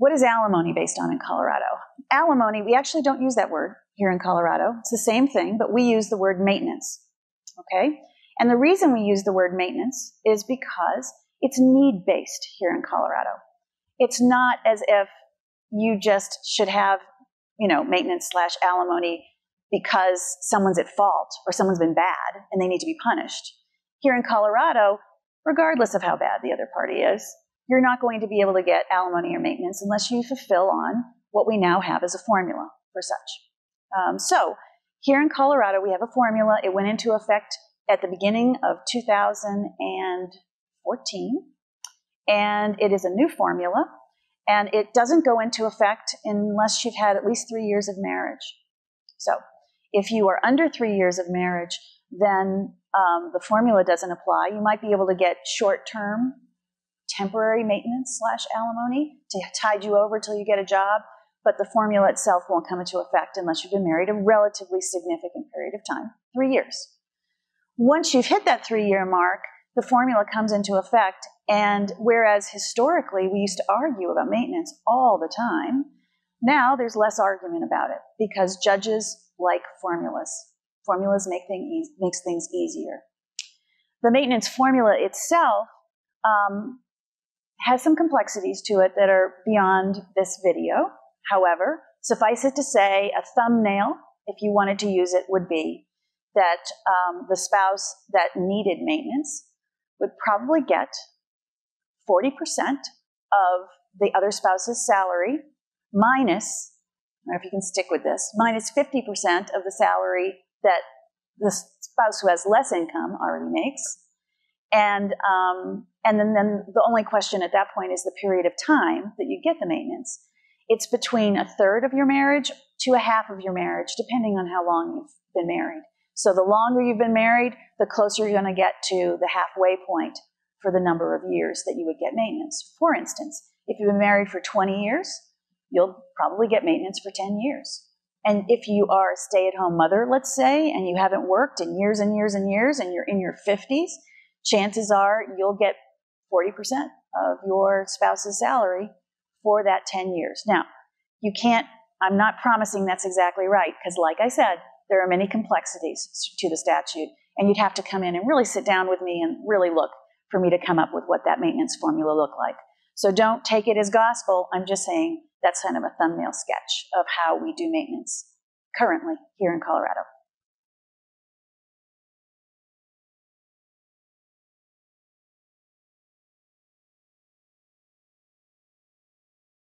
What is alimony based on in Colorado? Alimony, we actually don't use that word here in Colorado. It's the same thing, but we use the word maintenance, okay? And the reason we use the word maintenance is because it's need-based here in Colorado. It's not as if you just should have, maintenance / alimony because someone's at fault or someone's been bad and they need to be punished. Here in Colorado, regardless of how bad the other party is, you're not going to be able to get alimony or maintenance unless you fulfill on what we now have as a formula for such. So here in Colorado, we have a formula. It went into effect at the beginning of 2014, and it is a new formula, and it doesn't go into effect unless you've had at least 3 years of marriage. So if you are under 3 years of marriage, then the formula doesn't apply. You might be able to get short-term temporary maintenance / alimony to tide you over till you get a job, but the formula itself won't come into effect unless you've been married a relatively significant period of time, 3 years. Once you've hit that 3-year mark, the formula comes into effect, and whereas historically we used to argue about maintenance all the time, now there's less argument about it because judges like formulas. Formulas makes things easier. The maintenance formula itself has some complexities to it that are beyond this video. However, suffice it to say, a thumbnail, if you wanted to use it, would be that the spouse that needed maintenance would probably get 40% of the other spouse's salary minus, I don't know if you can stick with this, minus 50% of the salary that the spouse who has less income already makes. And then the only question at that point is the period of time that you get the maintenance. It's between a third of your marriage to a half of your marriage, depending on how long you've been married. So the longer you've been married, the closer you're going to get to the halfway point for the number of years that you would get maintenance. For instance, if you've been married for 20 years, you'll probably get maintenance for 10 years. And if you are a stay-at-home mother, let's say, and you haven't worked in years and years and years, and you're in your 50s, chances are you'll get 40% of your spouse's salary for that 10 years. Now, I'm not promising that's exactly right, because like I said, there are many complexities to the statute, and you'd have to come in and really sit down with me and really look for me to come up with what that maintenance formula looked like. So don't take it as gospel. I'm just saying that's kind of a thumbnail sketch of how we do maintenance currently here in Colorado.